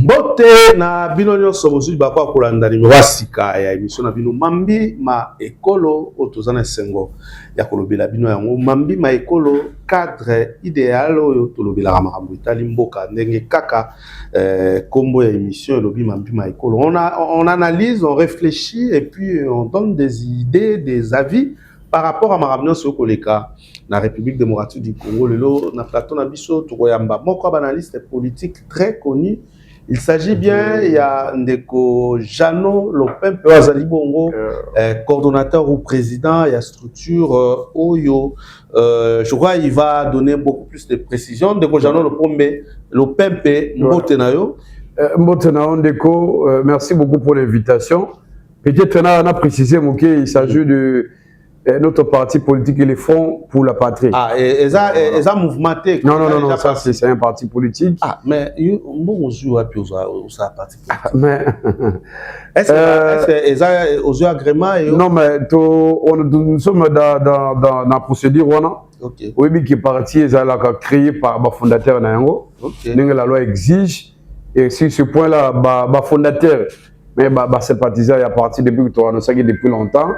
Bote na bino nyonso bozuli bakwa kolanda numéro asika ya émission na bino Mambi ma ekolo otozana sengo ya kolobela bino yango Mambi ma ekolo cadre idéal oyo tolobela makambo itali mboka ndenge kaka kombo ya émission lobi Mambi ma ekolo on analyse, on réfléchit et puis on donne des idées, des avis par rapport à makambo nyonso koleka na République démocratique du Congo lelo na plateau na biso tokoyamba moko analyste politique très connu. Il s'agit bien, il y a Ndeko Jano Lopin Azali Bongo, coordonnateur ou président, il y a structure Oyo. Je crois qu'il va donner beaucoup plus de précisions. Ndeko Jano Lopin Mbotenayo. Mbotenayo Ndeko, merci beaucoup pour l'invitation. Peut-être qu'on a précisé qu'il s'agit de notre parti politique et les Fonds pour la patrie. Ah, et ça mouvement. Non, ça c'est un parti politique. Ah, mais on joue à ça parti politique. Mais est-ce que ça aux agréments? Non, mais nous sommes dans la procédure. Ok. Oui, qui est parti, créé par le fondateur Nayango. Ok. La loi exige, et sur ce point-là, le fondateur, mais sympathisant, il a parti depuis que tu as annoncé depuis longtemps.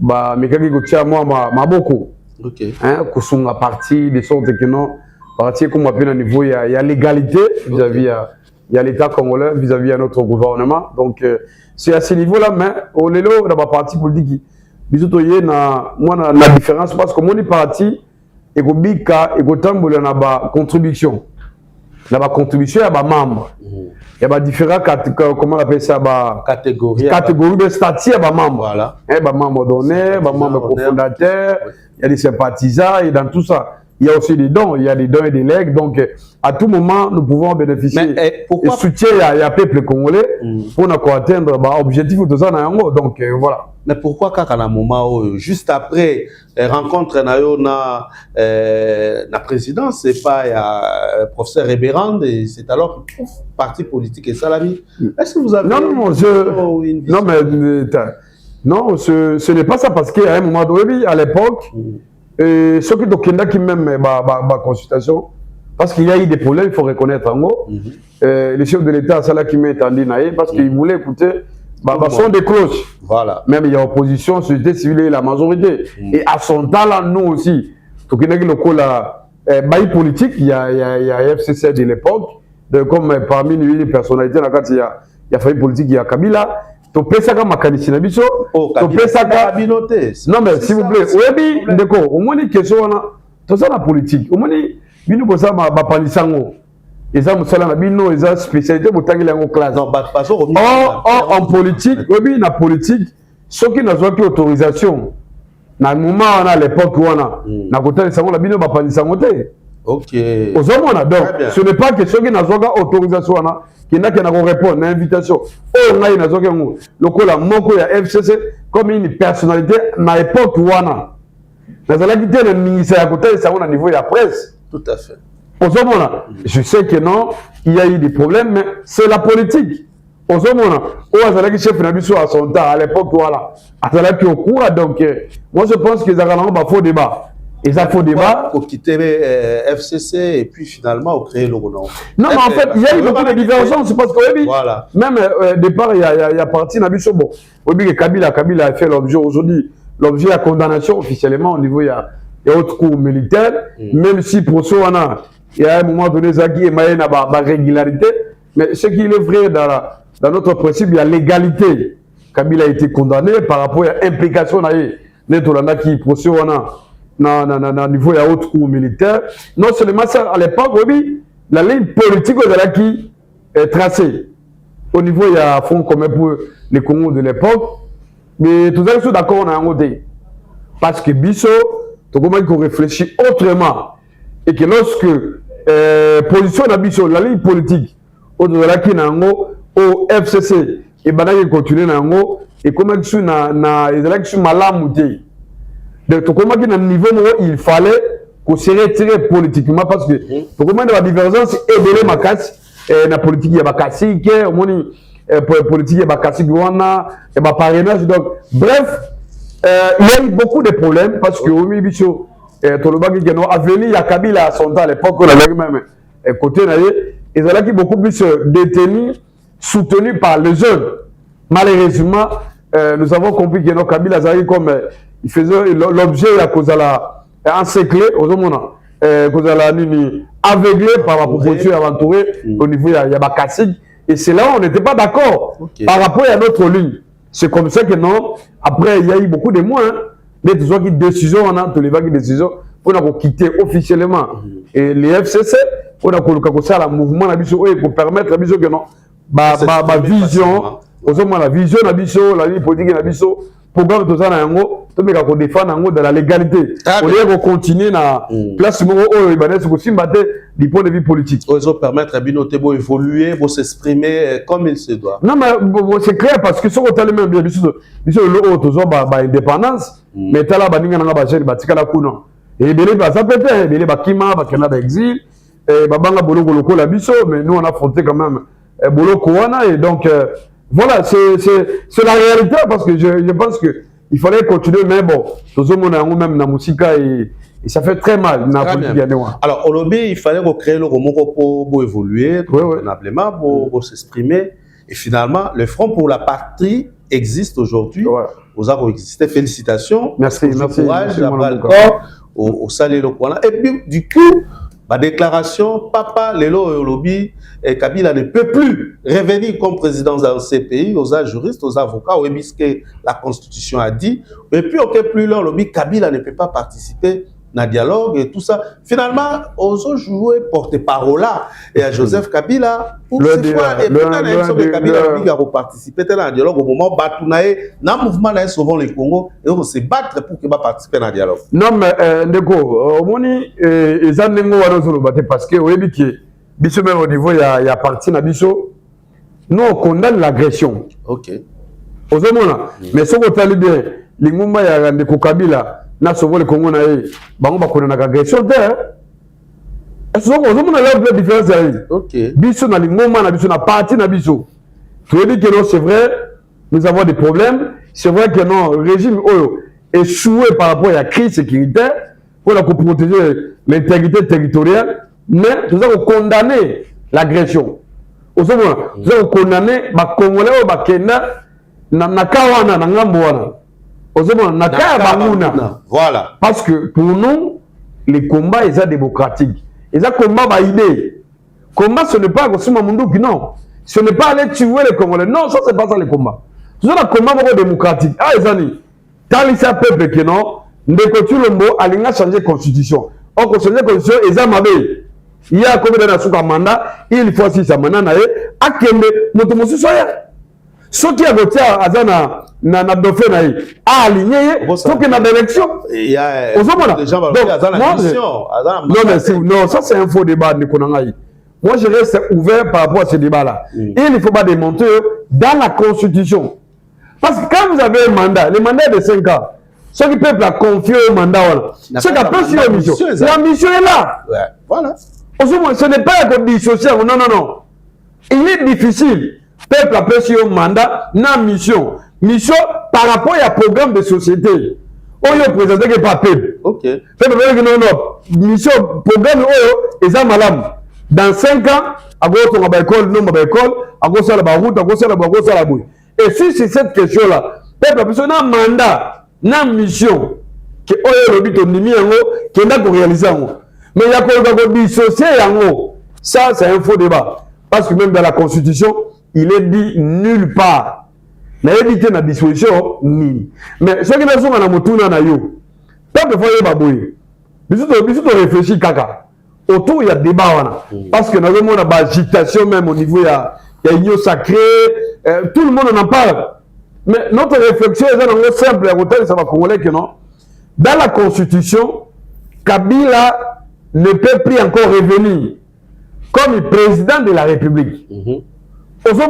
Mais quand il moi beaucoup. Ok. Hein, kusunga parti de sorte que non parti comme appelle au niveau il y a l'égalité vis-à-vis il y a l'État congolais vis-à-vis de notre gouvernement. Donc c'est à ce niveau-là mais au lelo dans ma parti politique bisoto yé na moi na différence parce que mon parti et go bika et go tambola na ba contribution. La contribution à ba membre. Il y a différents comment on appelle ça catégorie de statut à membre. Voilà. Membre d'honneur, membre cofondateur, il y a des sympathisants et dans tout ça, il y a aussi des dons, il y a des dons et des legs. Donc à tout moment, nous pouvons bénéficier du soutien il y a peuple congolais pour atteindre l'objectif de ça. Donc voilà. Mais pourquoi quand à un moment juste après rencontre na présidence c'est pas professeur Rébérande et c'est alors que parti politique et salami. Est-ce que vous avez non ce n'est pas ça parce qu'à un moment donné à l'époque ceux qui donc qui même ma consultation parce qu'il y a eu des problèmes il faut reconnaître en gros les chefs de l'État ça là qui met en ligne parce qu'ils voulaient écouter sont des cloches. Voilà. Même il y a opposition, société civile et la majorité. Et à son talent, nous aussi. Donc, il y a le politique, il y a FCC de l'époque. Comme parmi les personnalités, il y a failli politique, il y a Kabila. Tu peux ça comme Makanichi Nabiso. Tu peux ça comme. Non, mais s'il vous plaît. Oui, d'accord. Au moins, il y a une question. Tout ça, la politique. Au moins, il y a une question. Ils ont une spécialité pour en classe. En politique, oui, dans la politique, ceux qui n'ont pas autorisation, dans le moment où on a l'époque où on a, dans côté de Sango, la bino va pas ni Sango. Ok. Donc, ce n'est pas que ceux qui n'ont pas autorisation, qui n'ont pas répondre à l'invitation. Oh, on a une autre le coup la moko ya FCC comme une personnalité dans l'époque où on a. Dans la qualité du ministère à côté de Sango au niveau de la presse. Tout à fait. Je sais que non, il y a eu des problèmes, mais c'est la politique. Au chef Nabiso à son temps, à l'époque, voilà. Au cours, donc, moi je pense qu'ils ont un faux débat. Ils ont faux débat. Pour quitter FCC et puis finalement, on crée le renom. Non, mais en fait, il y a eu beaucoup de divergences parce que voilà. Même au départ, il y a parti Nabiso. Bon, Kabila a fait l'objet aujourd'hui, l'objet de la condamnation officiellement au niveau, il y a autre cours militaire, même si pour ça, il y a un moment donné, Zaki et Maïna a régularité, mais ce qui est vrai dans notre principe, il y a l'égalité. Kabila a été condamné par rapport à l'implication de qui procède au niveau de haute cour militaire. Non seulement ça, à l'époque, oui, la ligne politique qui est tracée. Au niveau, il y a un fonds commun pour les Congos de l'époque, mais tout ça, sont d'accord, on a un côté. Parce que Bisso, tout comment il faut réfléchir autrement. Et que lorsque position d'ambition, la ligne politique, au-delà qui au FCC, et bien continuer et comment ils sont malamoutés. Donc comment qu'il y a un niveau où il fallait qu'on se retire politiquement parce que comment la divergence est de ma casse, la politique il y a bakasi, politique il y a bakasi guana, et ma parrainage donc bref, il y a eu beaucoup de problèmes parce que au Mibicho Tolobaki qui a venu à Kabila à son temps à l'époque on avait même côté ils ont beaucoup plus détenus, soutenus par les jeunes. Malheureusement, nous avons compris que nos Kabila Zari, comme il faisait l'objet à cause de la encerclé, aveuglé par la proposition aventurée au niveau de Yabakassi. Et c'est là où on n'était pas d'accord par rapport à notre ligne. C'est comme ça que non, après il y a eu beaucoup de mois, mais tous les décisions, on a tous les vagues décisions pour quitter officiellement et les FCC, pour le mouvement pour permettre que non, ma vision, la vision, la ligne politique, la vision, programme tout ça, pour défendre de la légalité. Au lieu de continuer à place du point de vue politique. Ils permettre à Binoté d'évoluer, de s'exprimer comme il se doit. Non, mais c'est clair parce que si on a même bien, indépendance, mais tu as la et bien, ça peut être, il y a des exil, mais nous on a affronté quand même Boloko Wana, et donc voilà, c'est la réalité parce que je pense que il fallait continuer, mais bon, tout le monde a même la musique et ça fait très mal. Alors, au lobby, il fallait créer le roman pour évoluer, convenablement, pour s'exprimer. Et finalement, le Front pour la patrie existe aujourd'hui. Vous avez existé. Félicitations. Merci, merci. Courage, au Salé Lokwana. Et puis, du coup, ma déclaration, Papa Lelo et au lobby, Kabila ne peut plus revenir comme président dans ces pays, aux juristes, aux avocats, au ce que la Constitution a dit. Et puis, aucun plus leur lobby, Kabila ne peut pas participer dans le dialogue et tout ça. Finalement, aux autres joueurs porte-parole là, et à Joseph Kabila, pour cette fois, et puis quand Kabila a participé dans le dialogue au moment où Batounae, dans le mouvement là, souvent le Congo, et on se battre pour qu'il participe dans le dialogue. Non, mais Ndeko, au moni, ils ont parce que, oui, Bisso même au niveau, il y a parti dans Bisso, nous on condamne l'agression. Ok. Aux hommes, mais ce qu'on t'a bien, les mouvements, il y a Ndeko Kabila. Na souvent le Congo na bango bakona na agression terre est-ce que vous avez la différence là OK biso na lingoma na biso na parti na biso tu dis que non c'est vrai nous avons des problèmes c'est vrai que non le régime échoué par rapport à la crise sécuritaire pour protéger l'intégrité territoriale mais nous avons condamné l'agression au moment nous avons condamné ba congolais ba kenda na kawana na ngambo wana. Voilà. Parce que pour nous, les combats, ils sont démocratiques. Ils ont combat par idée. Combat, ce n'est pas non. Ce n'est pas aller tuer les Congolais. Non, ça, c'est pas ça le combat. C'est un combat démocratique. Ah, les amis, tant qu'il y a peuple qui non, Ndeko a changé la constitution. On a changé la constitution, ils ont mabé. Il y a combien de mandat, il faut aussi sa mandat, à Kembe, nous sommes ceux qui ont voté à Zana, na Dauphin, à aligné, ceux qui ont l'élection. Il y a des gens qui ont non, ça c'est un faux débat. Moi, je reste ouvert par rapport à ce débat-là. Et il ne faut pas démontrer dans la Constitution. Parce que quand vous avez un mandat, le mandat est de 5 ans, ceux qui peuvent la confier au mandat, ceux qui peuvent suivre la mission, la mission est là. Voilà. Ce n'est pas un dissocier. Non, non, non. Il est difficile. Peuple appelle sur un mandat, na mission. Mission par rapport à un programme de société. On y a présenté que pas peuple. Ok. Peuple veut non, non. Mission, programme, et ça malade. Dans 5 ans, à gauche, on va école, non, on va école, à gauche, on va route, à gauche, on va la bouille. Et si c'est cette question-là, peuple appelle sur un mandat, na mission, que on a le but de nimi en haut, qui n'a pas réalisé en haut. Mais il y a qu'on dissocier en haut. Ça, c'est un faux débat. Parce que même dans la Constitution, il est dit nulle part. Mais il dit la disposition, ni. Mais ce qui est dans la motuna na yo, peuple faut y babouiller. Bisous réfléchir caca. Autour il y a débat parce que nous avons une agitation même au niveau il y a union sacrée, tout le monde en parle. Mais notre réflexion est simple, ça va congolais que non. Dans la Constitution, Kabila ne peut plus encore revenir comme président de la République. Au fond,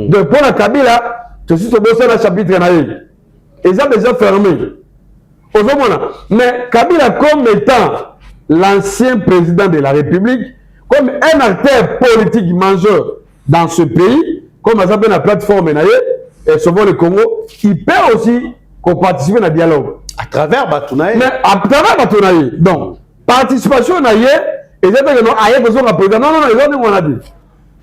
donc pour la Kabila, je suis au bout de la chapitre, ils ont déjà fermé. Au fond, mais Kabila comme étant l'ancien président de la République, comme un acteur politique majeur dans ce pays, comme ça s'appelle la plateforme et souvent le Congo, il peut aussi participer dans le dialogue. À travers Batounae. Mais à travers Batounae. Donc, participation, et j'ai dit que non, il y a besoin de président. Non, non, non, ils ont dit.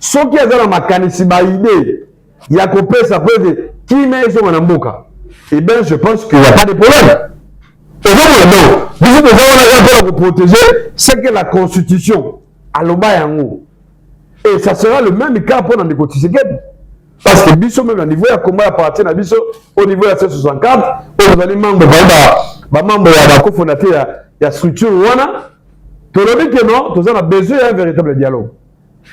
Ce qui est dans ma canisiba idée, il y a coupé sa preuve qui met sur mon amboka. Eh bien, je pense qu'il n'y a pas de problème. Et non, vous devez protéger ce que la Constitution a l'Obayango. Et ça sera le même cas pour les Tshisekedi. Parce que Bisso, même au niveau de comment appartient à Bisso, au niveau de la C64, vous allez membre de la cofondateur de la structure Wana, tout le monde que non, tout ça a besoin d'un véritable dialogue.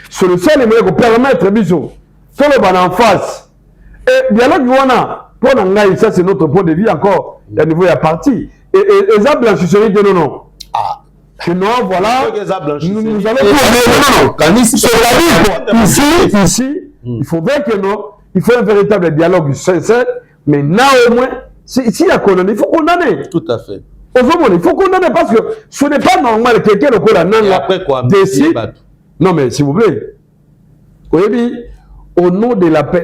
C'est le seul moyen de permettre Bisso, tout le monde en face. Et dialogue Wana, pour nous, ça c'est notre point de vue encore, au niveau de la partie. Et ça blanchisserie que non. Ah. Sinon, voilà, nous allons ici, il faudrait que non, il faut un véritable dialogue sincère, mais là au moins, s'il y a condamné, il faut condamner. Tout à fait. Il faut condamner parce que ce n'est pas normal que quelqu'un le condamne décide. Non, mais s'il vous plaît, au nom de la paix,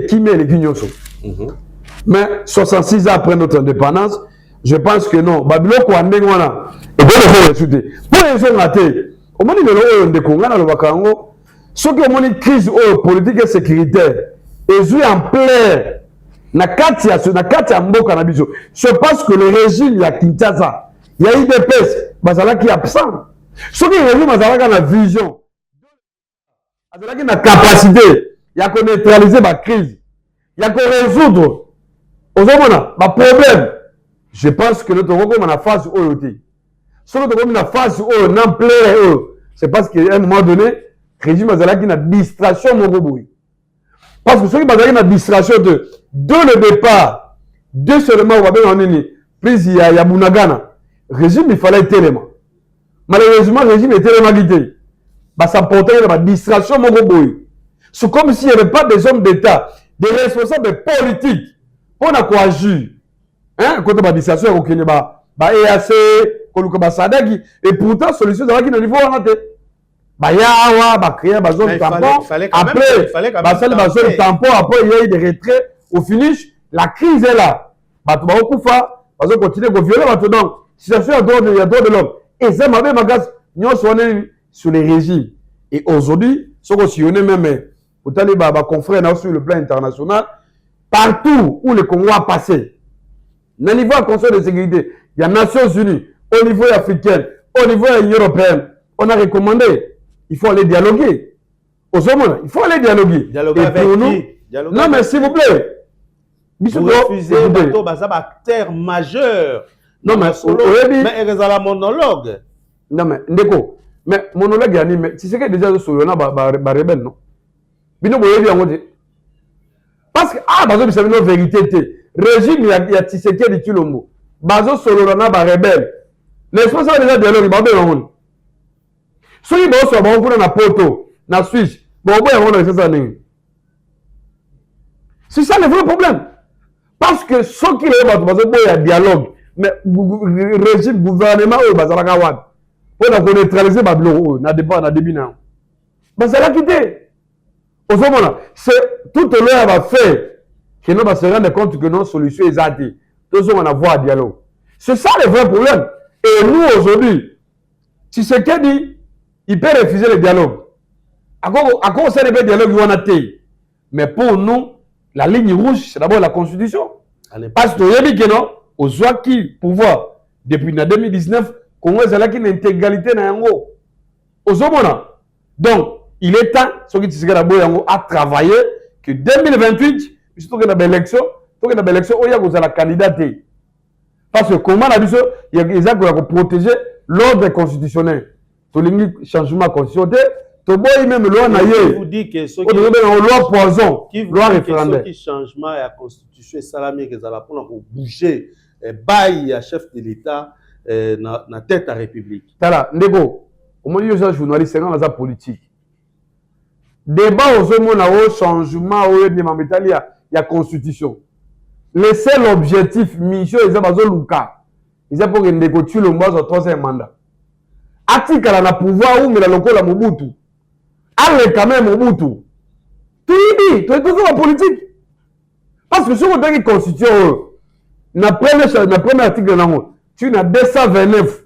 qui est les mais 66 ans après notre indépendance, je pense que non. Babylone Kwandé wana et bon le faire étudier. Pour les gens ratés, au moment où on découvre dans le Bakango, ce que mon crise politique et sécuritaire est joué en plein. Na katia mboka na biso. C'est parce que le régime ya Kinshasa, il y a IDPS, bazala qui est absent. Ce que le régime bazala na vision, bazala qui na capacité, il y a qu'on neutraliser ma crise, il y a qu'on résoudre. Aux hommes ma problème. Je pense que notre recours dans la phase où il est. Si nous avons une phase où on a plein, c'est parce qu'à un moment donné, le régime a une distraction. Parce que ceux qui ont une distraction de le départ, de seulement, on va bien en une prise, il y a Bunagana. Le régime, il fallait tellement. Malheureusement, le régime est tellement guidé. Ça portait une distraction. C'est comme s'il n'y avait pas des hommes d'État, des responsables politiques, pour agir. Hein, quand on a dit ça, on a dit EAC, et pourtant, solution de la qui est au niveau de il y a créé un zone tampon. Après, zone tampon, après, il y a eu des retraits. Au finish, la crise est là. On va continuer à violer. Donc, situation il y a droit de l'homme. Et ça m'a fait nous sommes sur les régimes. Et aujourd'hui, ce qu'on s'y est même, pour les confrères sur le plan international, partout où le Congo a passé, au niveau du Conseil de sécurité, il y a Nations Unies, au niveau africain, au niveau européen, on a recommandé, il faut aller dialoguer. Au sommet, il faut aller dialoguer. Dialoguer avec qui? Non, mais s'il vous plaît. Vous refusez bateau, acteur majeur. Non, mais mais il y a un monologue. Non, mais Ndeko, mais monologue, tu sais que déjà, sur le rebelle, non? Bino, vous avez parce que, bazo, c'est une vérité. Régime, il y a Tshisekedi Tshilombo. Bazo, Sololana, rebelle. Les responsables déjà dialogue, ils vont bien. Ceux qui vont sur la poto, na Suisse, c'est ça le vrai problème. Parce que ceux qui ont un dialogue, mais le régime, gouvernement, pour neutraliser Babylone, na débit. Mais c'est là qui est. Au moment c'est tout le monde va faire que nous se rendre compte que nos solutions sont arrêtées. Tout le monde va avoir un dialogue. C'est ça le vrai problème. Et nous, aujourd'hui, si ce qu'il dit, il peut refuser le dialogue. À quoi ça ne peut dialogue, il y en a. Mais pour nous, la ligne rouge, c'est d'abord la Constitution. Parce que nous dit que non, aux gens qui pouvoir, depuis 2019, Congo est là qui une intégralité dans Yango. Aux hommes. Donc, il est temps, ceux qui sont à travailler, que 2028, surtout qu'il y a une élection, il y a la candidature. Parce que comment on a dit ça, il y a des gens qui ont protégé l'ordre constitutionnel. Tout le changement constitutionnel, tout le monde même loi naïe. Vous dites que ceux loi poison, loi référendaire. Qui changement à la constitution salamé que ça va pour bouger, bail à chef de l'État na tête à la République. Tala, ndeko, au moins il y a des journalistes dans la politique. Débat aux hommes au changement au il y a constitution. Le seul objectif, mission, ils ont Luka. Ils ont pour que ndeko tu le mois au troisième mandat. Article à la pouvoir ou mais la local à Mobutu. Allez quand même Mobutu. Tu dis, tu es toujours en politique. Parce que si on dit constitution, na premier article tu n'as 229.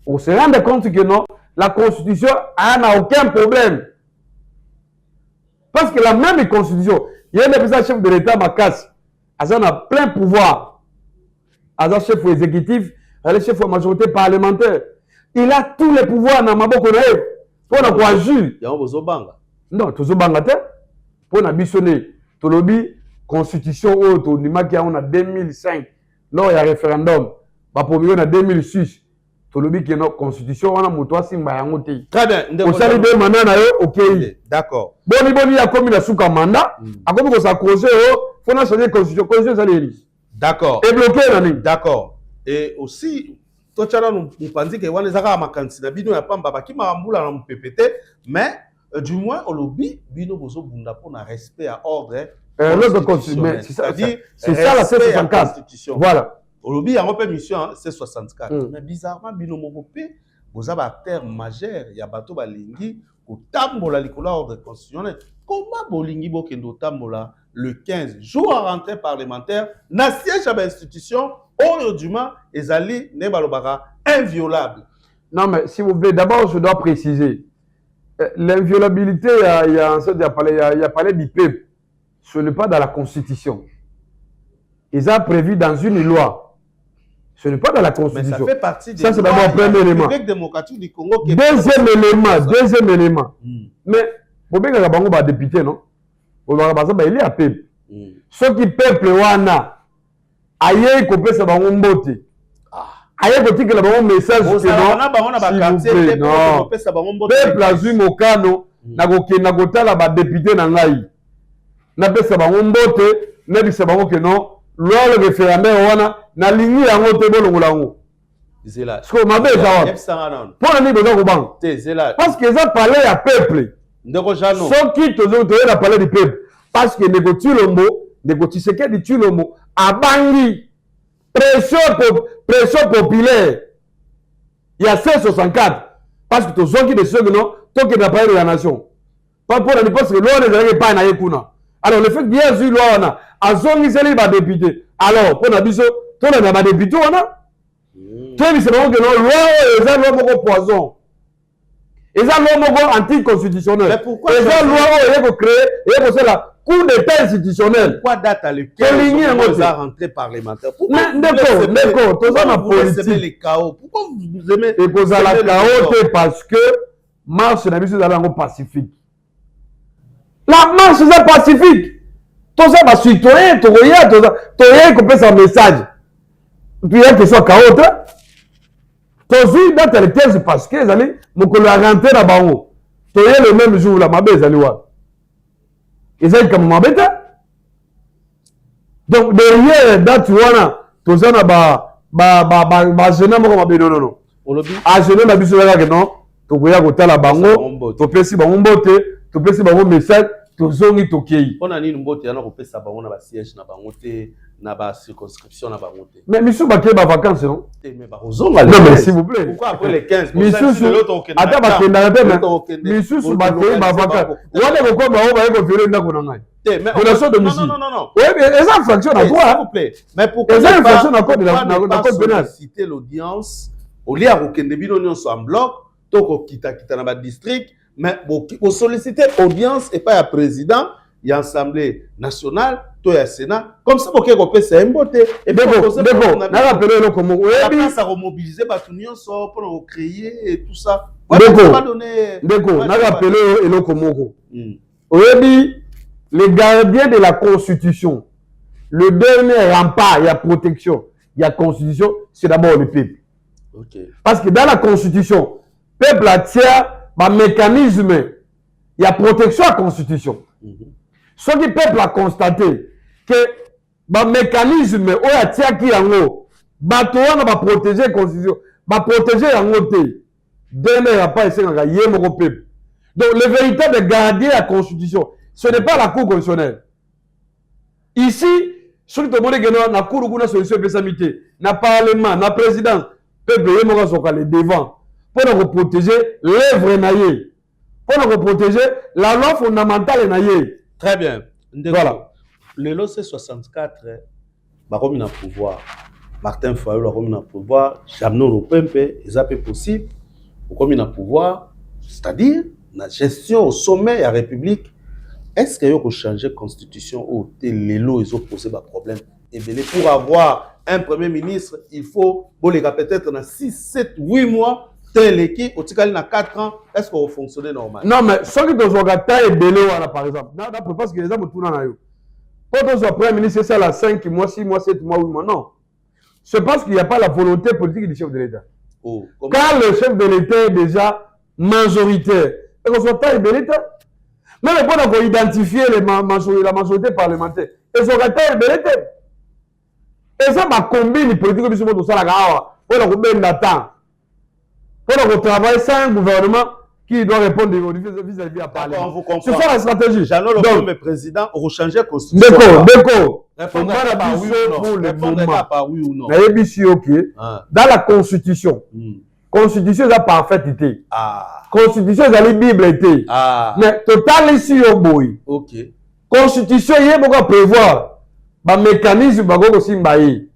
On se rend compte que non, la constitution n'a aucun problème. Parce que la même constitution, il y a un chef de l'État, Makas, il a plein pouvoir. Il a chef exécutif, il a chef de majorité parlementaire. Il a tous les pouvoirs dans ma boque. Pour la quoi juge. Il y a un besoin banga. Non, tout ça bangate. Pour la bisonner, tout le constitution haute, on a en 2005, lors il y a référendum. Pour en 2006, tout le qui est notre constitution, on a moto simba yangote. Très bien. Au salut de manana ok. D'accord. Boni il y a comme il a sous mandat, a comme ça causer faut na changer constitution, constitution ça les. D'accord. Et bloqué là. D'accord. Et aussi toi tu as nous penser que wana zaka makansi na bino ya pamba ba ki mambula na mpepete mais du moins au lobby bino bozo bunda pour na respect à ordre. L'autre constitution, c'est ça la C64. Voilà. Au lobby il y a une mission C64. Mais bizarrement bino moko pe boza ba terme majeur ya bato balingi ko tambola likolo ordre constitutionnel. Comment bolingi bokendo tambola le 15 jour à rentrée parlementaire na siège à l'institution Oyoduma ezali ne balobaka inviolable. Non mais s'il vous plaît, d'abord je dois préciser l'inviolabilité, il y a parlé du peuple. Ce n'est pas dans la constitution. Ils ont prévu dans une loi. Ce n'est pas dans la constitution. Mais ça fait partie des ça c'est d'abord le premier élément. Démocratique du Congo. Deuxième élément. Mais pour bien que la banque va député non. Il est à peuple. Ceux qui peuple wana aye ko pesa bango mbote. Aye ko tikela bango message que non. Peuple azui mokano na kokenda kotala ba député na ngai. Na pesa bango mbote, na bisa bango que non. Loi le référendum wana na lingi yango te bolongola ngo. Zela. Ce que mabe ça wa. Pour la ni besoin ko bang. Parce que ça parler à peuple. Ndeko jano. Ceux qui toujours la parler du peuple parce que négocie le mot, négocie ce qui dit le mot abangi pression populaire. Il y a 164 parce que tous ceux qui décident que non, tant qu'il n'a pas de la nation. Pas pour la parce que l'on n'est pas na yekuna. Alors le fait qu'il y a eu l'on a zongi c'est les députés. Alors pour la biso, tout le monde a député on a. Toi c'est bon que non loi ils ont l'homme poison. Ils ont l'homme anticonstitutionnel. Mais pourquoi ils ont loi ils ont créé et pour cela coup d'état institutionnel. Pourquoi date à lequel ils ont rentré parlementaire? Pourquoi d'accord, vous aimez les chaos? Pourquoi vous aimez et vous avez la chaos parce que marche n'a pas de pacifique. La marche est pacifique. Tout ça va citoyen, tu regardes qu'on peut un message. Puis il y a que soit chaos. Tout ça date à lequel parce que vous allez me rentré là-bas. Tu regardes le même jour là, ma belle, vous allez voir. Ils ont comme m'embêter. Donc derrière date wana tout ça na ba jeune mo ko non non. A jeune na biso la que non. To koya ko tala bango, to pesi bango mbote, to pesi bango message, to zongi to kei. On a ni mbote na ko pesa bango na ba siège na bango te na ba circonscription na bango te. Mais misu ba ke ba vacances non? Mais ba ozonga. Non mais s'il vous plaît. Pourquoi après les 15 misu ata ba kenda te mais misu ba ke ba vacances. Wana ko ko ba o ba ko vile ndako na ngai. Non. Oui, mais les infractions à quoi? S'il vous plaît. Mais pourquoi les infractions à quoi de la code pénale? Citer l'audience, au lieu de Kendebino en bloc, toko kita na ba district, mais pour solliciter audience et pas à président, il y a assemblée nationale, toi y a sénat, comme ça pour qu'on peut s'imboter et puis on a rappelé le comment ça remobiliser batunion sort pour créer et tout ça. D'accord, on a rappelé le comment. Oui, les gardiens de la Constitution, le dernier rempart, il y a protection, il y a Constitution, c'est d'abord le peuple. Okay. Parce que dans la Constitution, le peuple a un mécanisme, il y a protection à la Constitution. Ce que le peuple a constaté, que le mécanisme, il y a qui yango, va protéger la Constitution, va protéger la montée. Dernier rempart, c'est le peuple. Donc, le véritable gardien de la Constitution, ce n'est pas la Cour constitutionnelle. Ici, ce que tu as dit, la Cour a solution de samité, le Parlement, la présidence, le peuple est devant pour protéger l'œuvre naïe, pour protéger la loi fondamentale naïe. Très bien. Voilà. Le lot C64, il y a pouvoir. Martin Fayou a un pouvoir. Jamno Lopempe, c'est possible. Il y a pouvoir, c'est-à-dire la gestion au sommet de la République. est-ce qu'il y a changer la constitution ou les lois ils ont posé des problèmes? Et bien, pour avoir un premier ministre, il faut peut-être dans 6, 7, 8 mois, tel qui, au total, dans 4 ans, est-ce qu'on va fonctionner normal? Non, mais ceux qui ont taille belé, par exemple, parce que les gens tout dans quand on soit premier ministre, c'est ça, là, 5 mois, 6 mois, 7 mois, 8 mois, non. C'est parce qu'il n'y a pas la volonté politique du chef de l'État. Oh, quand le chef de l'État est déjà majoritaire, et qu'on soit taille belé, même quand on identifier la majorité parlementaire, et son taille belé. Et ça, ma combine politique que nous avons pour le gouvernement d'attendre. Pour le travail sans un gouvernement qui doit répondre vis-à-vis à parler. C'est ça la stratégie. Jeannot, le président, on change la constitution. D'accord. Répondre par oui ou non. Répondre par oui ou non. Dans la constitution, constitution est la parfaite. Constitution est la Bible. Mais total ici au boy. Ok. Constitution, il y a beaucoup à prévoir. Le mécanisme aussi mbaye.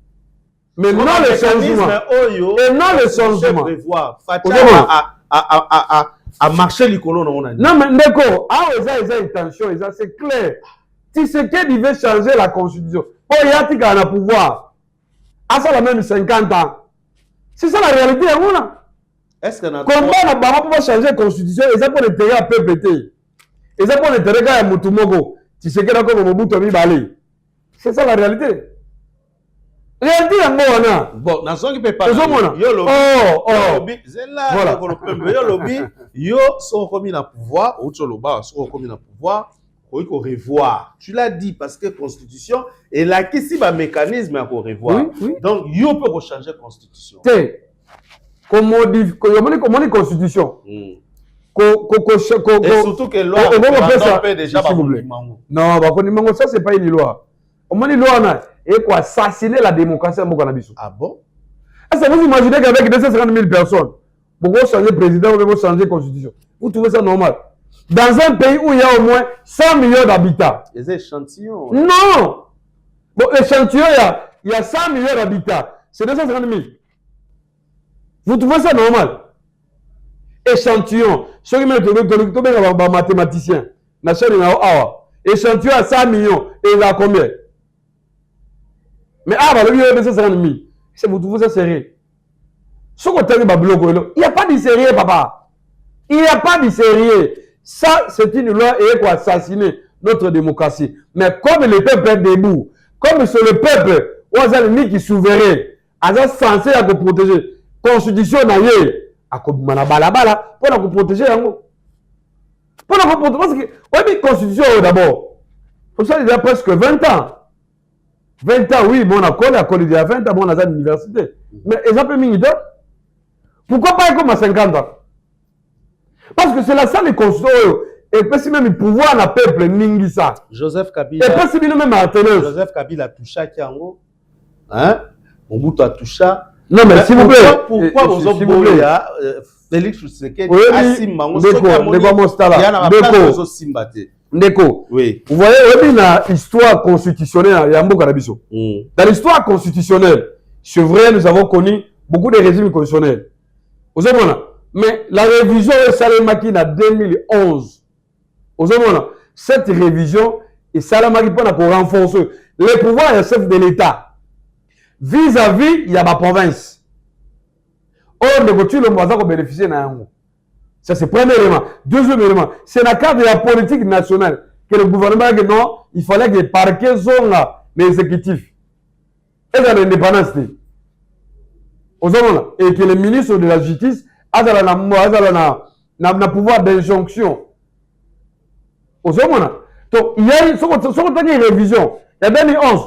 Mais non le changement. Et non le changement. À marcher l'écolo non. Non mais d'accord. Ah ils ont intention, c'est clair. Si c'est qu'il veut changer la constitution, oh il y a qui a le pouvoir. Ah ça la même 50 ans. C'est ça la réalité est-ce qu'on a comment on peut changer la constitution et ça pour l'intérêt à PPT. Et ça pour l'intérêt à Mutumogo. Si c'est qu'il a comme Mobutu mi balé. C'est ça la réalité. Réalité en bon, dans ce qui peut pas. Yo lobby, c'est là yo lobby, yo sont commis dans pouvoir, ou le bas sont commis dans pouvoir, il faut revoir. Tu l'as dit parce que constitution et là qui si ba mécanisme à revoir. Oui. Donc yo peut changer constitution. Comment on dit constitution. Et surtout que loi on peut déjà pas. Non, ça c'est pas une loi. On dit loi et quoi assassiner la démocratie à Mokonabiso. Ah bon? Est-ce que vous imaginez qu'avec 250 000 personnes, pour changer le président, vous pouvez changer la constitution? Vous trouvez ça normal? Dans un pays où il y a au moins 100 millions d'habitants. Les échantillons. Non! Bon, l'échantillon, il y a 100 millions d'habitants. C'est 250 000. Vous trouvez ça normal? Échantillon. Ceux qui mettent le mathématicien. Échantillon à 100 millions. Et il a combien? Mais le lieu de 250 000. C'est vous trouvez ça sérieux? Ce qu'on t'a dit, il n'y a pas de sérieux, papa. Il n'y a pas de sérieux. Ça, c'est une loi et pour assassiner notre démocratie. Mais comme le peuple est debout, comme c'est le peuple, on a le qui est souverain, on est censé à protéger. Constitution d'ailleurs, à balabala, pour nous protéger. Pour nous protéger. Parce que, oui, constitution d'abord. Pour ça, il y a presque 20 ans. 20 ans, oui, mon accord, il y a 20 ans, on a à l'université. Mais ils ont mis pourquoi pas comme à 50 ans? Parce que c'est la seule constitution. Et puis si même le pouvoir n'a peuple Ningisa. Joseph Kabila. Et puis si même Martinez. Joseph Kabila a touché qui en haut. Hein? Mobutu a touché. Non mais s'il vous plaît. Pourquoi vous avez Félix Tshisekedi Assim Mango Ndeko. Oui. Vous voyez, il y a une histoire constitutionnelle, il y a un mot carabiso. Dans l'histoire constitutionnelle, c'est vrai, nous avons connu beaucoup de régimes constitutionnels. Vous savez, mais la révision est Salamaki en 2011. Vous savez, cette révision est Salamaki pour renforcer les pouvoirs des chefs de l'État vis-à-vis il y a ma province. Or, de voitures, le moyen de bénéficier d'un. Ça, c'est le premier élément. Deuxième élément, c'est la carte de la politique nationale que le gouvernement a dit non, il fallait que les parquets soient l'exécutif. Et dans l'indépendance. Et que le ministre de la Justice a le pouvoir d'injonction. Donc, il y a une révision. Il y a 2011.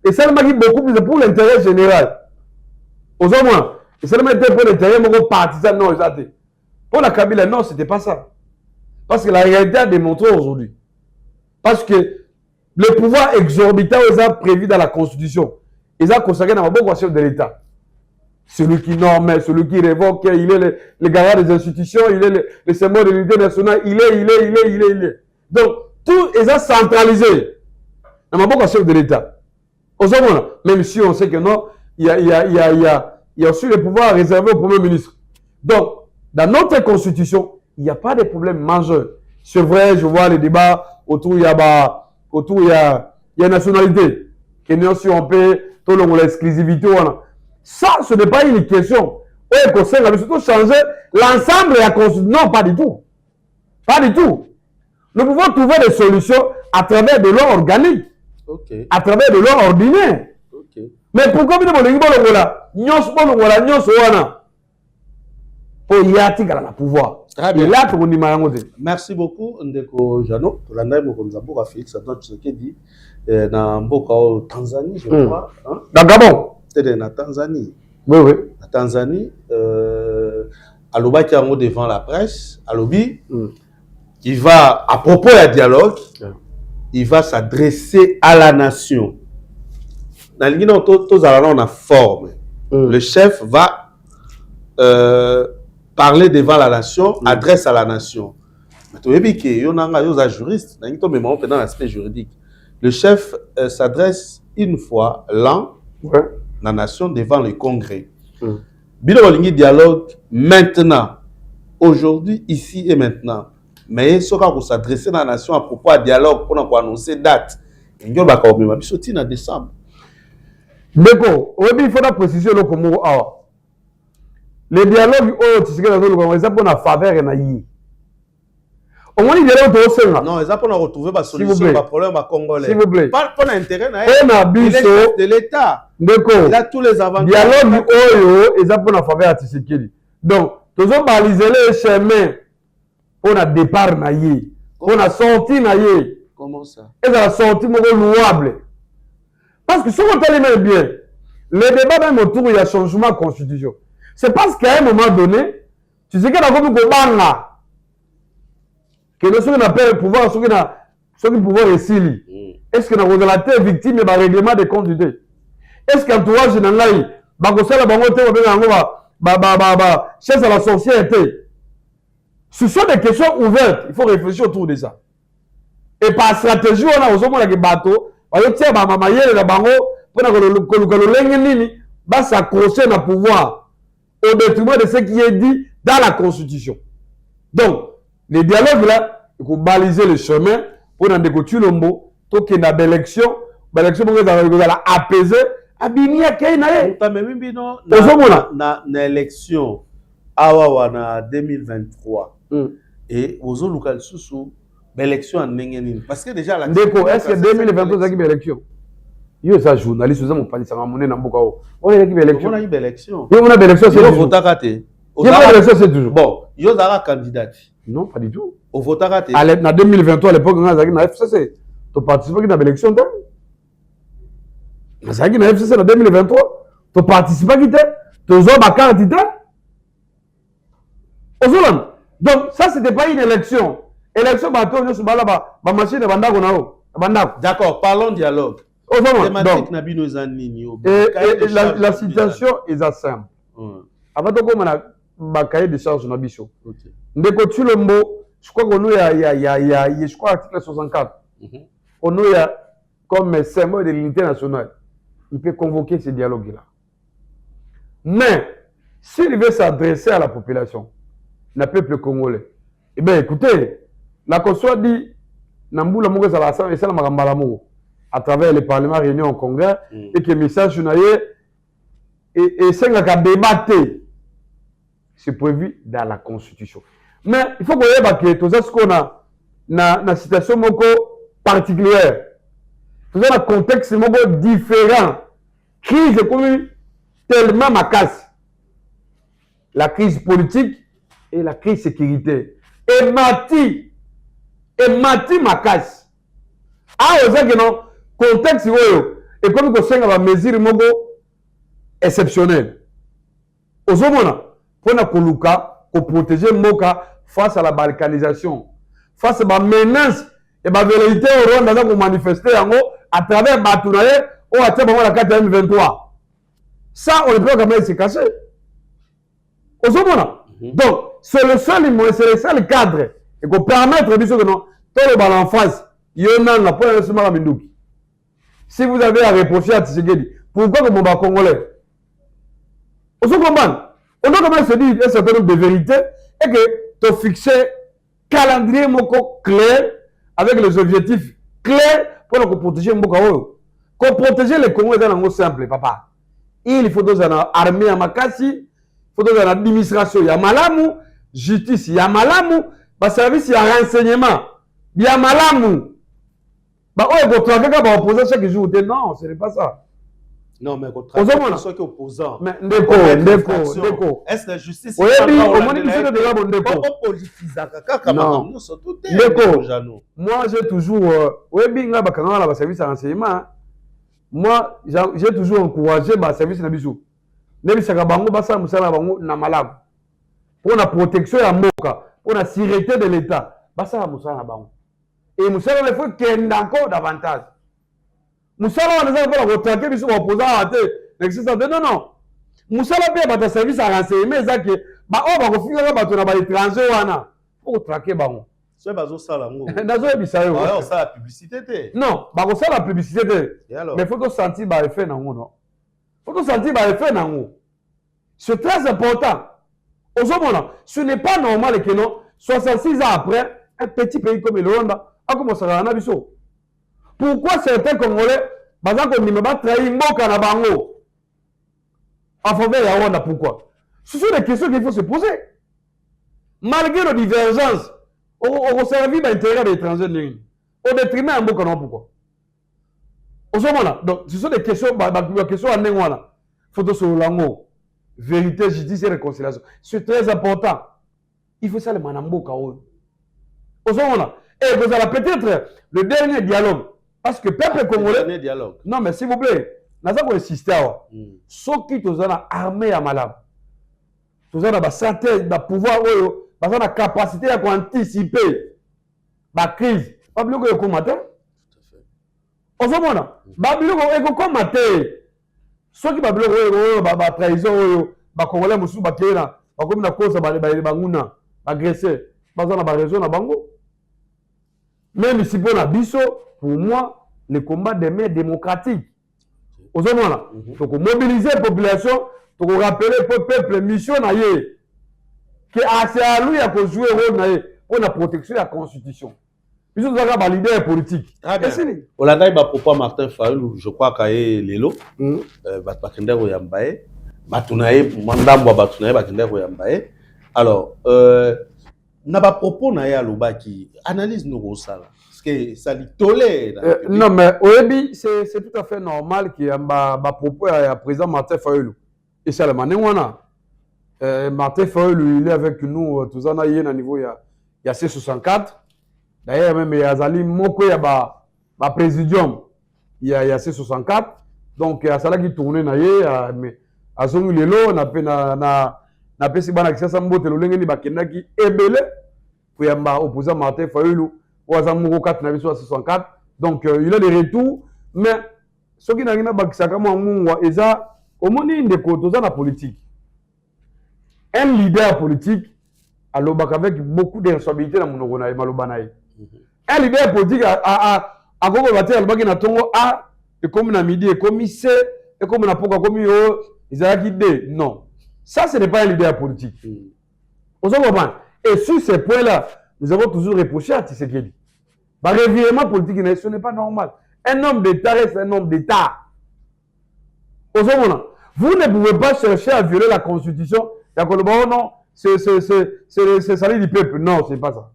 Et ça m'a dit beaucoup plus pour l'intérêt général. Et ça m'a dit pour l'intérêt partisan. Non, pour la Kabila, non, ce n'était pas ça. Parce que la réalité a démontré aujourd'hui. Parce que le pouvoir exorbitant, ils ont prévu dans la Constitution. Ils ont consacré dans le bon chef de l'État. Celui qui norme, celui qui révoque, il est le garant des institutions, il est le symbole de l'unité nationale, il est. Donc, tout est centralisé dans le bon chef de l'État. Même si on sait que non, il y a aussi le pouvoir réservé au Premier ministre. Donc, dans notre constitution, il n'y a pas de problème majeur. c'est vrai, je vois les débats autour il y a nationalité. Que si on peut tout l'exclusivité. Ça, ce n'est pas une question. Oui, conseil, mais surtout changer l'ensemble de la constitution. Non, pas du tout. Pas du tout. Nous pouvons trouver des solutions à travers de l'ordre organique, à travers de l'ordre ordinaire. Mais pourquoi vous dites que pouvoir? Merci beaucoup, Ndeko Jano. Félix Antoine Tshisekedi na mboka au Tanzanie, je crois. Dans Gabon. C'est na Tanzanie. Oui, oui. La Tanzanie, Aloba qui est devant la presse, Alobi, il va, à propos du dialogue, il va s'adresser à la nation. Dans la forme, le chef va parler devant la nation, adresse à la nation. Mais il y a un juriste, dans l'aspect juridique. Le chef s'adresse une fois l'an à la nation devant le Congrès. Bilan dialogue maintenant, aujourd'hui, ici et maintenant. Mais ce qu'on s'adresser à la nation à propos du dialogue pour annoncer date. Il y a en décembre. D'accord, il faut préciser le Congo. Les dialogues, tu sais que les pour la faveur et naïe. Au moins, il y a un non, ils pour retrouver la solution à problème à Congolais. S'il vous plaît. Pas pour l'intérêt de l'État. D'accord. Il a tous les avantages. Dialogue, ils ont pour la faveur à Tshisekedi. Donc, nous avons balisé les chemins pour le départ naïe, pour la sortie naïe. Comment ça? Et la sortie louable. Parce que si on t'aime bien, le débat même autour il y a changement de constitution. C'est parce qu'à un moment donné, tu sais qu'il y a comme que nous sommes appelés pouvoir, ceux qui pouvoir réciter. Est-ce que nous avons été victime de règlement des comptes? Est-ce qu'entourage dans l'aïe, chaise à la société? Ce sont des questions ouvertes. Il faut réfléchir autour de ça. Et par stratégie, on a aux hommes avec des bateaux. On tient ma maman la bango pour s'accrocher dans le pouvoir au détriment de ce qui est dit dans la Constitution. Donc, les dialogues là, il faut baliser le chemin pour dans des coutumes lombo, pour qu'il y ait une élection, l'élection pour apaiser, abini à Keinae. Na élection awa 2023 et aux local sous l'élection en Nengenine. Parce que déjà la est-ce que 2023 c'est une élection? Yo ça journaliste vous avez parlé ça monnaie na mboka o. On a une élection. On a une élection. Yo on a une élection c'est vote raté. Yo on a élection c'est toujours. Bon, yo zara candidat. Non, pas du tout. Au vote raté. À 2023 à l'époque on a na FCC. Tu participes dans l'élection là. Ça qui na FCC en 2023. Tu participes qui était? Tu as ma carte d'identité. Donc ça c'était pas une élection. Élection bateau nous sommes là ba machine bandako na o. Bandako. D'accord, parlons dialogue. Donc, la situation est simple. Avant de commencer à cahier de charge na biso. Ndeko Tulombo, je crois qu'on je crois article 64. On a comme symbole de l'unité nationale. Il peut convoquer ce dialogue-là. Mais s'il veut s'adresser à la population, le peuple congolais, eh bien écoutez, la Constitution dit Namboula Mouga Salasa et Salam Magambalamou à travers les parlements réunis au Congrès et que le message et c'est un débat. C'est prévu dans la Constitution. Mais il faut qu'on ait tout ça, ce qu'on a dans une situation particulière. Tout ça, dans un contexte différent. Crise économique tellement macasse. La crise politique et la crise sécuritaire. Et Mati macasse. Ah, vous savez que non, contexte et comme que c'est une mesure exceptionnelle. Aux hommes, pour protéger Moka face à la balkanisation, face à la menace et la vérité au Rwanda pour manifester à travers Batounaye ou à travers la 4 Ça, on ne peut pas se cacher. Aux hommes, donc, c'est le seul cadre et qu'on permettre de dire que non, tout le bal en face, il y en a la première semaine à Mindouki. Si vous avez à reprocher à Tshisekedi, pourquoi que mon bas congolais? On se comprend. On doit quand même se dire un certain nombre de vérités et que tu fixes calendrier moko clair avec les objectifs clairs pour protéger Mboka Oyo. Pour protéger les Congolais, c'est simple, papa. Il faut dans une armée à Makasi, il faut dans une administration, il y a malamu, justice, il y a malamu, service, il y a renseignement, il y a malamu. On va opposer chaque jour. Non, ce n'est pas ça. Non, mais quand on ceux qui opposants. Mais ndeko. Est-ce que la justice oui, on m'a dit que c'est de là, ndeko. Non. Ndeko. Moi, j'ai toujours oui, binga bakanga la service de renseignement. Moi, j'ai toujours encouragé le service de bisou. Même si bango basa musala bango na malamu. Pour la protection ya mboka, pour la sécurité de l'État, basa musala bango. Et musala il faut qu'il y ait encore davantage. Musala on a pas retraquer biso opposant à l'existence de non. Musala bien ba service à renseignement ça que ba on va refuser ba to na ba étranger wana. Pour traquer bango. C'est bazo sala ngo. Nazo ebisa yo. Ouais, on ça la publicité té. Non, ba ko ça la publicité té. Mais faut que sentir ba effet na ngo non. Faut que sentir ba effet na ngo. C'est très important. Aujourd'hui, ce n'est pas normal que non 66 ans après un petit pays comme le Rwanda a commencé à en abisso. Pourquoi certains Congolais, par exemple, ne pas trahir Mboka na bango en faveur de Rwanda? Pourquoi? Ce sont des questions qu'il faut se poser. Malgré nos divergences, on servit l'intérêt des étrangers au détriment de Mboka. Pourquoi? Aujourd'hui, donc ce sont des questions, questions à Nengwana. Photo sur l'ango. Vérité, justice et réconciliation. C'est très important. Il faut ça le Manamboka. Aujourd'hui, et vous allez peut-être le dernier dialogue. Parce que peuple congolais. Le dernier dialogue. Non, mais s'il vous plaît, nous avons insisté. Ceux qui sont armés à Malam, nous avons la santé, le pouvoir, nous avons la capacité d'anticiper la crise. Pas plus que le combattant. Aujourd'hui, nous avons combatté. Ceux qui ont la trahison, les Congolais musu bakena, comme na cause banguna, agressé, bazana ba raison na bango. Même si pour la biso, pour moi, le combat des mains démocratiques. Aux hommes là, donc mobiliser la population, pour rappeler au peuple mission naie, que c'est à lui à jouer rôle naie pour la protection de la constitution. Ils ont déjà validé la politique. On a dit propos Martin Fayulu, je crois qu'il y a Lelo, Bakendero Yambaye, Batunaye, Mandambo Batunaye, Bakendero Yambaye. Alors, n'a pas propos naïa Luba qui analyse nos ça parce que ça lui tolère. Non mais Oebi c'est tout à fait normal qu'il y a un propos à président Martin Fayulu. Et c'est le manengwana. Martin Fayulu il est avec nous tous en aïe à niveau il y a C64. D'ailleurs même il y a Zali Moko il y a ba présidium il y a C64. Donc il y a ça là qui tourne naïe mais à son lelo na pesi bana kisasa mbote lolenge ni bakenda ki ebele pour yamba opposant Martin Fayulu oza moko 4 na biso 64 donc il a des retours mais ce qui n'a rien bakisaka mo mungwa eza omoni ndeko toza na politique un leader politique alobaka avec beaucoup de responsabilité na monoko na maloba na ye un leader politique a koko baté alobaki na tongo a et comme na midi et comme C et comme na poka comme yo ezalaki D non. Ça, ce n'est pas un leader politique. Et sur ces points-là, nous avons toujours reproché à Tshisekedi. Le revirement politique, ce n'est pas normal. Un homme d'État reste un homme d'État. Vous ne pouvez pas chercher à violer la Constitution. Non, c'est salut du peuple. Non, ce n'est pas ça.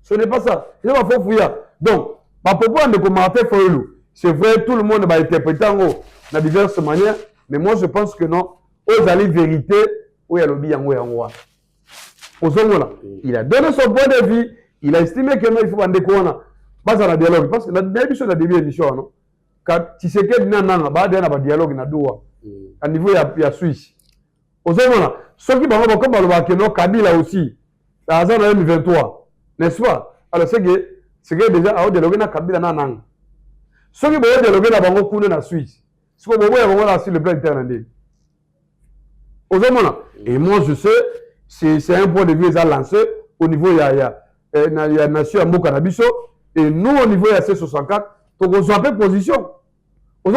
Ce n'est pas ça. Il va falloir fouiller. Donc, pourquoi de commenter Fayulu? C'est vrai, tout le monde va interpréter de diverses manières. Mais moi, je pense que non. Aux alliés vérité, où il y a le bien, il a donné son point de vue, il a estimé que non, il faut en découvrir. Pas dans le dialogue, parce que la émission de début d'émission, non? Quand tu sais que non, un dialogue, à niveau il y a Suisse. Aux hommes, ceux qui vont comme le Kabila aussi, à la 23, n'est-ce pas? Alors c'est que déjà, à dialoguer na Kabila nan. Ceux qui vont dialoguer na bango kune na Suisse, ce qu'on voit sur le plan interne. Et moi, je sais, c'est un point de vue à lancer au niveau il y a nation à Mokanabiso et nous au niveau il y a C64, donc on soit peu position. Donc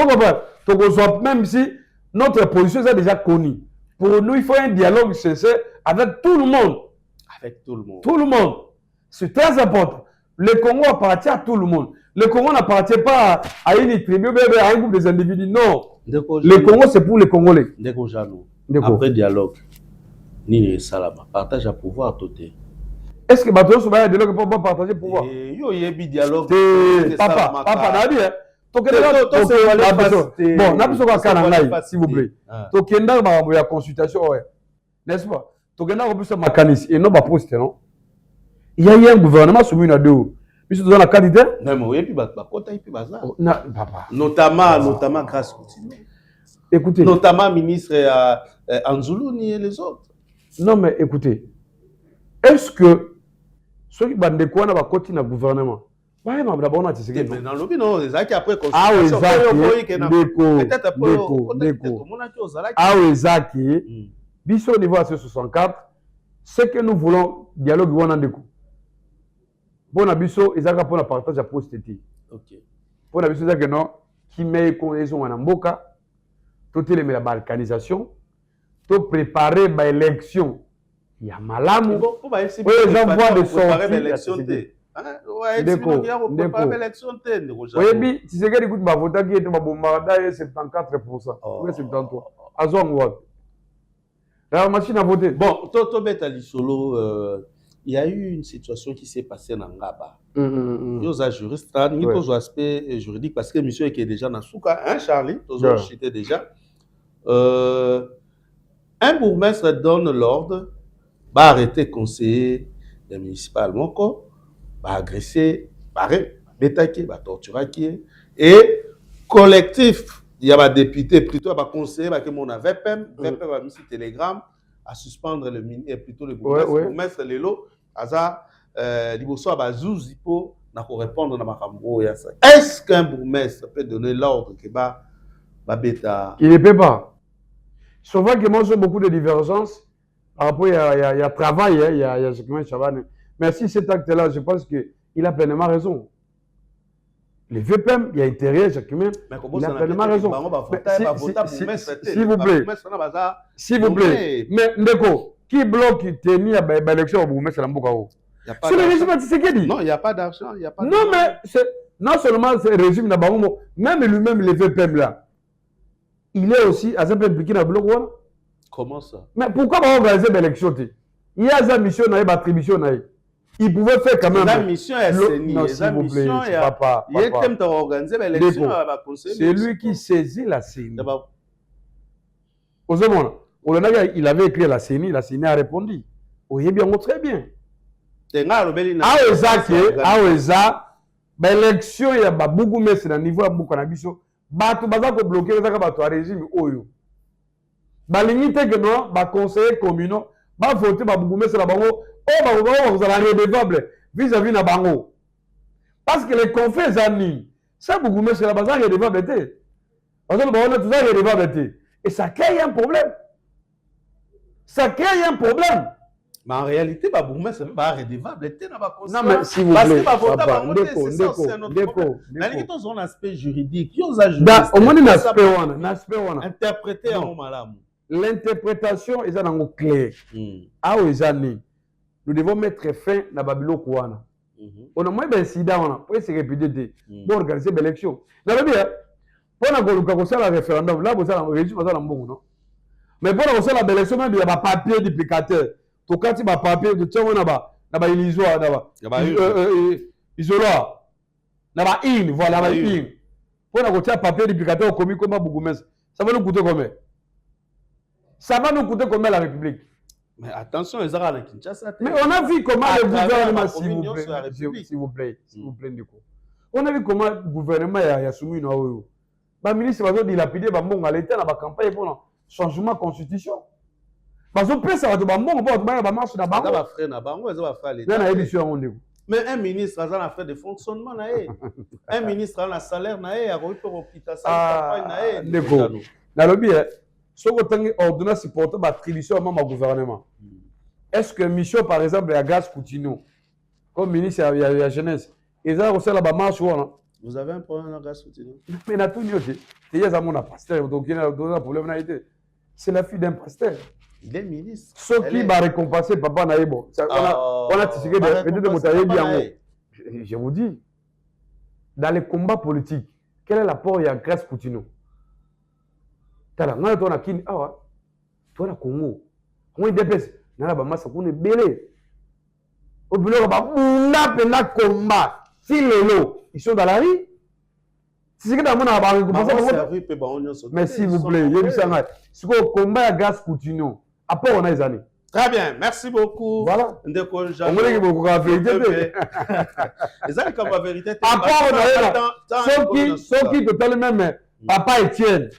on soit même si notre position est déjà connue. Pour nous, il faut un dialogue sincère avec tout le monde. Avec tout le monde. Tout le monde. C'est très important. Le Congo appartient à tout le monde. Le Congo n'appartient pas à une tribu, à un groupe des individus. Non. Le Congo, c'est pour les Congolais. Après dialogue, ni salama, partage à pouvoir tout. Est-ce que Bateau Soubaya a dialogue pour partager le pouvoir? Yo, il y a un dialogue. Papa, Nadia. Bon, s'il vous plaît. Tokenda ma consultation, n'est-ce pas? Tokenda plus ma canis et non ma poste, non? Il y a un gouvernement soumis à deux. Puis dans la qualité. Non, mais oui, puis kota et puis bazar. Papa. Notamment grâce continue. Écoutez. Notamment ministre Anzoulouni et les autres. Non, mais écoutez. Est-ce que ceux qui bandent quoi dans le gouvernement? Ouais, mais d'abord on a dit que dans le non, c'est ça qui après ah oui, Zaki, biso au niveau AC64, c'est que nous voulons dialogue ou en déco. Bon abisso, ils ont pour la partage à poste. OK. Pour abisso que non, qui met cohésion en amboka, tout est la balkanisation, tout préparer ba élection. Il y a malamu. Pour ba essayer de préparer l'élection. Ouais, oui, si c'est que écoute ma vote qui était ma bombarda 74%. Oui, 73. Azon la machine à voter. Bon, Toto Betali Solo, il y a eu une situation qui s'est passée dans Ngaba. Il y a un juriste, il y a un aspect juridique parce que monsieur qui est déjà dans Souka, hein Charlie, j'étais déjà. Un bourgmestre donne l'ordre, va arrêter conseiller municipal Moko. Agressé, bétaqué, torturé. Et collectif, il y a des députés, plutôt des conseillers, qui m'ont avait VPM a mis sur Telegram à suspendre le bourgmestre Lelo, Aza, Liboso Abazouzipo, n'a pas répondre à ma cambo. Est-ce qu'un bourgmestre peut donner l'ordre que bêta? Il ne peut pas. Souvent que moi j'ai beaucoup de divergences. Après, il y a travail, il y a ce que moi je mais si cet acte-là, je pense qu'il a pleinement raison. Les VPM, il y a intérêt, chacun, il a pleinement raison. S'il vous plaît. S'il vous plaît. Mais, Ndeko, qui bloque l'élection au Boumès Lambokao? C'est le régime Tshisekedi. Non, il n'y a pas d'argent. Non, mais non seulement c'est le régime Nabango, même lui-même, les VPM là, il est aussi à impliqué dans le bloc. Comment ça? Mais pourquoi on va organiser l'élection? Il y a une mission, une attribution. Il pouvait faire quand même. La mission est CENI. Non, s'il vous plaît, papa. C'est lui qui saisit la CENI. Il avait écrit la CENI a répondu. Oui, bien, très bien. L'élection, il y a beaucoup de niveau à Boukanabiso. Bato bazako bloquer bato régime oyo. Balimite que non, ba conseiller communaux, ba voter ba bougumese la bango. Oh, vous allez redevable vis-à-vis de Bango. Parce que les conflits amis, ça beaucoup mieux c'est la base redevable. Parce que on a tout ça redevable. Et ça crée un problème. Ça crée un problème. Mais en réalité, bah beaucoup c'est pas redevable. Non mais si vous plaît. Parce que un aspect juridique. Au moins un aspect interpréter en malamu. L'interprétation est dans le clair. Ah oui, nous devons mettre fin à Babylone Kouana. On a moins d'incidents pour se répéter pour organiser l'élection. Pour le référendum, là, vous avez un régime, vous avez un bon, non? Mais pour la l'élection, il y a un papier duplicateur. Tout quand il y a un papier de tiens, on a un illusoire, isoloir, voilà, une. Pour un papier duplicateur commis comme un Bougoumès, ça va nous coûter combien? Ça va nous coûter combien la République? Mais attention, les Arabes à Kinshasa. Mais on a vu comment le gouvernement, s'il vous plaît, Nico. On a vu comment le gouvernement a soumis une oeuvre. Le ministre va dilapider l'État dans la campagne pour le changement de constitution. Parce que ça va être marche dans mais un ministre a un fait de fonctionnement. Un ministre a un salaire, il a un hôpital. Si vous avez ordonnance supportée par l'attribution au gouvernement, est-ce que mission, par exemple, à Gaz Coutinho, comme ministre de la jeunesse, ils ont reçu la marche? Vous avez un problème à Gaz Coutinho? Mais il y a tout, il y a un pasteur, donc il y a un problème. C'est la fille d'un pasteur. Il est ministre. Soki va récompenser papa Naïbo. On a tissé je vous dis, dans les combats politiques, quel est l'apport de Grace Coutinho? Tala, on a Kini, toi, Congo. On est dépêché. On a Bamassa, on est belé. Au bureau, on a combat. Si ils sont dans la rue, c'est ce que dans mon mais s'il vous plaît, si on combat Grace Coutinho, après on a les années. Très bien, merci beaucoup. Voilà. On a beaucoup de vérité. Les années comme la vérité. Après on a ceux qui totalement même papa Etienne,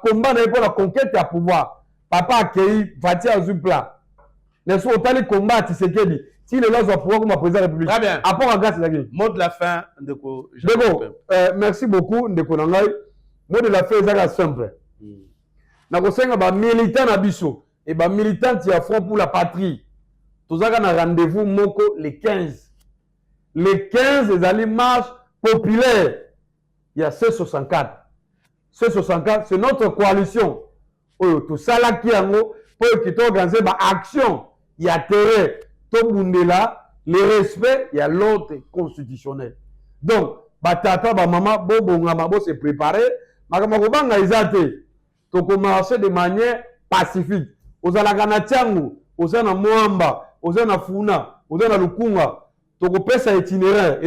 combat pour la conquête à pouvoir. Papa accueilli Vati Azupla. Ne sont pas les combats à Tshisekedi. Si les gens sont pouvoir comme président de la République. Très bien. Après on Grace Zagui. Mot de la fin, Ndeko. Merci beaucoup Ndeko Nangai. Mot de la fin est simple. Nakosenga ba militant na biso. Et bien, militant qui a front pour la patrie. Tout ça, on a rendez-vous Moko le 15. Le 15, les alliés marche populaire. Il y a C64. C64, c'est notre coalition. Tout ça là qui a pour qui organiser une action. Il y a terrain. Tout le monde là, le respect, il y a l'ordre constitutionnel. Donc, batata, maman, bobo, ngama, se préparer. Makamabanga, ils ont tout commencer de manière pacifique. Ozalaka na Tiangu, ozana Moamba, ozana Funa, ozana Lukunga, toko pesa itinéraire.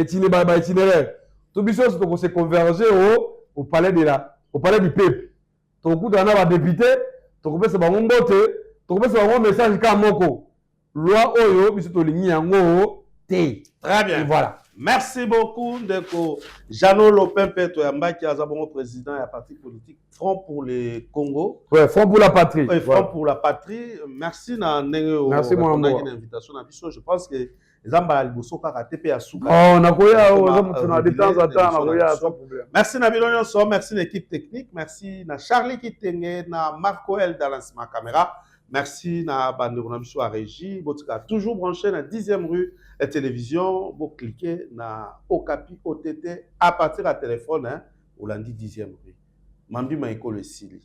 Tout biso toko se converger au palais du peuple. Toko kuta na ba député, toko pesa bango mbote, toko pesa bango message ka moko. Loi oyo biso to lingi yango te. Très bien. Et voilà. Merci beaucoup, Ndeko. Jeannot Lopempe Toyamba, qui est le président et parti politique Front pour le Congo. Ouais, Front pour la patrie. Ouais, Front pour la patrie. Merci, merci, mon amour. Invitation. Je pense que les Zamba Alboso Karatepe à Souka. Oh, on a de temps en temps, sans problème. Merci, Nabilon Yonso. Merci, l'équipe technique. Merci, na Charlie Kitenge, na Marco El dans la caméra. Merci na Banderonabiso à Régie. Botika toujours branché dans 10e rue et télévision. Vous cliquez na Okapi OTT à partir de téléphone. Hein, au lundi 10e rue. Mambi Maïko le Sili.